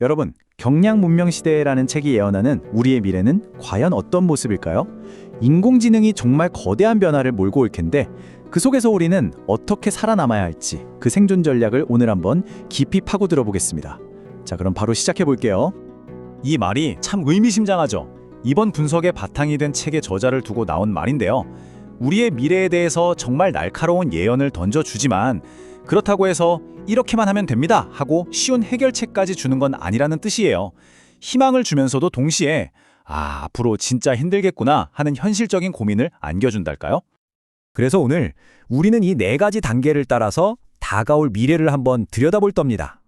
여러분, 경량 문명 시대라는 책이 예언하는 우리의 미래는 과연 어떤 모습일까요? 인공지능이 정말 거대한 변화를 몰고 올 텐데 그 속에서 우리는 어떻게 살아남아야 할지 그 생존 전략을 오늘 한번 깊이 파고들어 보겠습니다. 자, 그럼 바로 시작해 볼게요. 이 말이 참 의미심장하죠. 이번 분석의 바탕이 된 책의 저자를 두고 나온 말인데요. 우리의 미래에 대해서 정말 날카로운 예언을 던져주지만 그렇다고 해서 이렇게만 하면 됩니다 하고 쉬운 해결책까지 주는 건 아니라는 뜻이에요. 희망을 주면서도 동시에 앞으로 진짜 힘들겠구나 하는 현실적인 고민을 안겨준달까요? 그래서 오늘 우리는 이 네 가지 단계를 따라서 다가올 미래를 한번 들여다볼 겁니다.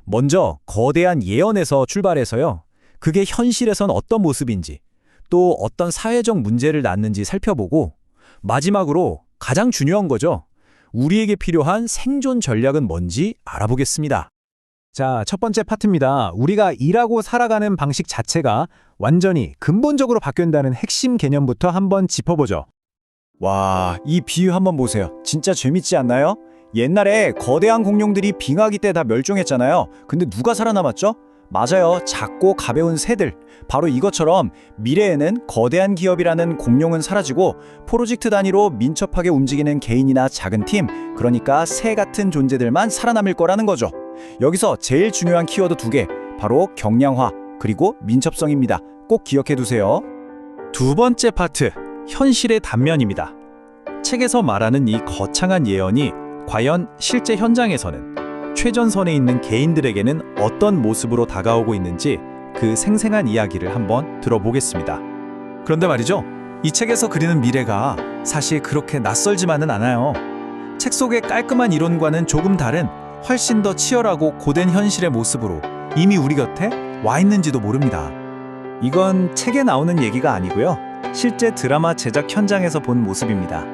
먼저 거대한 예언에서 출발해서요. 그게 현실에선 어떤 모습인지, 또 어떤 사회적 문제를 낳는지 살펴보고 마지막으로 가장 중요한 거죠. 우리에게 필요한 생존 전략은 뭔지 알아보겠습니다. 자, 첫 번째 파트입니다. 우리가 일하고 살아가는 방식 자체가 완전히 근본적으로 바뀐다는 핵심 개념부터 한번 짚어보죠. 와, 이 비유 한번 보세요. 진짜 재밌지 않나요? 옛날에 거대한 공룡들이 빙하기 때 다 멸종했잖아요. 근데 누가 살아남았죠? 맞아요. 작고 가벼운 새들. 바로 이것처럼 미래에는 거대한 기업이라는 공룡은 사라지고 프로젝트 단위로 민첩하게 움직이는 개인이나 작은 팀, 그러니까 새 같은 존재들만 살아남을 거라는 거죠. 여기서 제일 중요한 키워드 두 개, 바로 경량화 그리고 민첩성입니다. 꼭 기억해 두세요. 두 번째 파트, 현실의 단면입니다. 책에서 말하는 이 거창한 예언이 과연 실제 현장에서는 최전선에 있는 개인들에게는 어떤 모습으로 다가오고 있는지 그 생생한 이야기를 한번 들어보겠습니다. 그런데 말이죠, 이 책에서 그리는 미래가 사실 그렇게 낯설지만은 않아요. 책 속의 깔끔한 이론과는 조금 다른 훨씬 더 치열하고 고된 현실의 모습으로 이미 우리 곁에 와 있는지도 모릅니다. 이건 책에 나오는 얘기가 아니고요. 실제 드라마 제작 현장에서 본 모습입니다.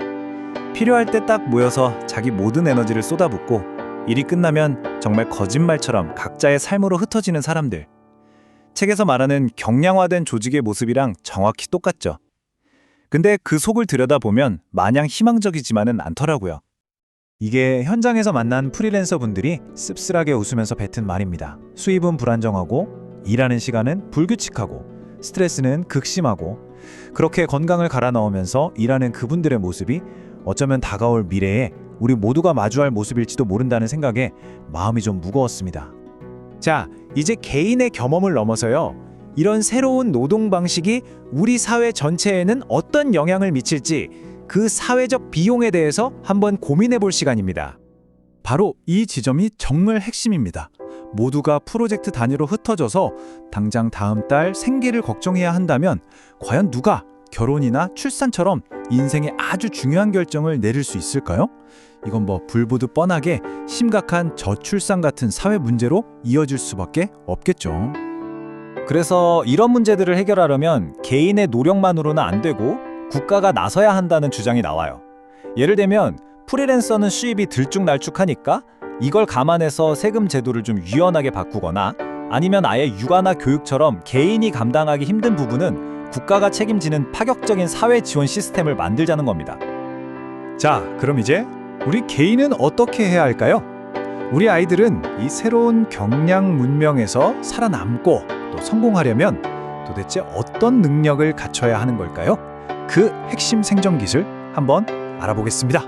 필요할 때 딱 모여서 자기 모든 에너지를 쏟아붓고 일이 끝나면 정말 거짓말처럼 각자의 삶으로 흩어지는 사람들. 책에서 말하는 경량화된 조직의 모습이랑 정확히 똑같죠. 근데 그 속을 들여다보면 마냥 희망적이지만은 않더라고요. 이게 현장에서 만난 프리랜서 분들이 씁쓸하게 웃으면서 뱉은 말입니다. 수입은 불안정하고 일하는 시간은 불규칙하고 스트레스는 극심하고 그렇게 건강을 갈아 넣으면서 일하는 그분들의 모습이 어쩌면 다가올 미래에 우리 모두가 마주할 모습일지도 모른다는 생각에 마음이 좀 무거웠습니다. 자, 이제 개인의 경험을 넘어서요. 이런 새로운 노동 방식이 우리 사회 전체에는 어떤 영향을 미칠지 그 사회적 비용에 대해서 한번 고민해 볼 시간입니다. 바로 이 지점이 정말 핵심입니다. 모두가 프로젝트 단위로 흩어져서 당장 다음 달 생계를 걱정해야 한다면 과연 누가 결혼이나 출산처럼 인생의 아주 중요한 결정을 내릴 수 있을까요? 이건 불보듯 뻔하게 심각한 저출산 같은 사회 문제로 이어질 수밖에 없겠죠. 그래서 이런 문제들을 해결하려면 개인의 노력만으로는 안 되고 국가가 나서야 한다는 주장이 나와요. 예를 들면 프리랜서는 수입이 들쭉날쭉하니까 이걸 감안해서 세금 제도를 좀 유연하게 바꾸거나 아니면 아예 육아나 교육처럼 개인이 감당하기 힘든 부분은 국가가 책임지는 파격적인 사회 지원 시스템을 만들자는 겁니다. 자, 그럼 이제 우리 개인은 어떻게 해야 할까요? 우리 아이들은 이 새로운 경량 문명에서 살아남고 또 성공하려면 도대체 어떤 능력을 갖춰야 하는 걸까요? 그 핵심 생존 기술 한번 알아보겠습니다.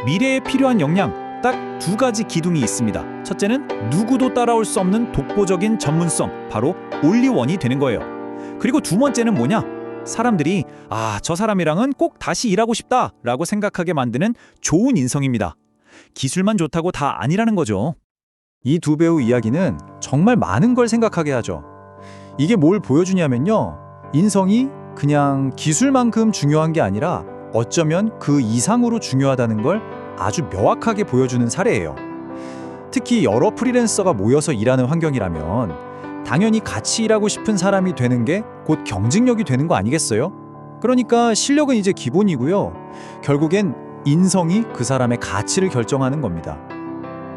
미래에 필요한 역량 딱 두 가지 기둥이 있습니다. 첫째는 누구도 따라올 수 없는 독보적인 전문성, 바로 올리원이 되는 거예요. 그리고 두 번째는 뭐냐? 사람들이 저 사람이랑은 꼭 다시 일하고 싶다 라고 생각하게 만드는 좋은 인성입니다. 기술만 좋다고 다 아니라는 거죠. 이 두 배우 이야기는 정말 많은 걸 생각하게 하죠. 이게 뭘 보여주냐면요, 인성이 그냥 기술만큼 중요한 게 아니라 어쩌면 그 이상으로 중요하다는 걸 아주 명확하게 보여주는 사례예요. 특히 여러 프리랜서가 모여서 일하는 환경이라면 당연히 같이 일하고 싶은 사람이 되는 게 곧 경쟁력이 되는 거 아니겠어요? 그러니까 실력은 이제 기본이고요. 결국엔 인성이 그 사람의 가치를 결정하는 겁니다.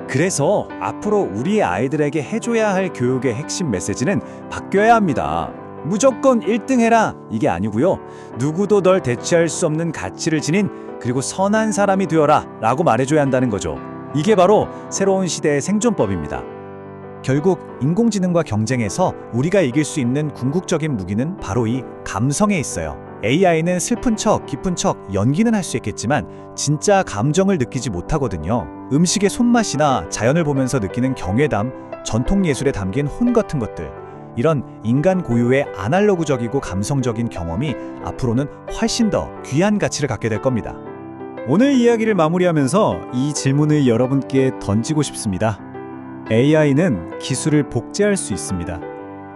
그래서 앞으로 우리 아이들에게 해줘야 할 교육의 핵심 메시지는 바뀌어야 합니다. 무조건 1등 해라 이게 아니고요. 누구도 널 대체할 수 없는 가치를 지닌 그리고 선한 사람이 되어라 라고 말해줘야 한다는 거죠. 이게 바로 새로운 시대의 생존법입니다. 결국 인공지능과 경쟁에서 우리가 이길 수 있는 궁극적인 무기는 바로 이 감성에 있어요. AI는 슬픈 척, 기쁜 척, 연기는 할 수 있겠지만 진짜 감정을 느끼지 못하거든요. 음식의 손맛이나 자연을 보면서 느끼는 경외감, 전통 예술에 담긴 혼 같은 것들. 이런 인간 고유의 아날로그적이고 감성적인 경험이 앞으로는 훨씬 더 귀한 가치를 갖게 될 겁니다. 오늘 이야기를 마무리하면서 이 질문을 여러분께 던지고 싶습니다. AI는 기술을 복제할 수 있습니다.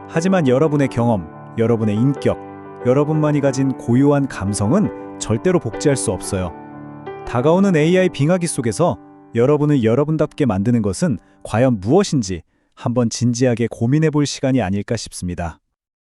하지만 여러분의 경험, 여러분의 인격, 여러분만이 가진 고유한 감성은 절대로 복제할 수 없어요. 다가오는 AI 빙하기 속에서 여러분을 여러분답게 만드는 것은 과연 무엇인지 한번 진지하게 고민해 볼 시간이 아닐까 싶습니다.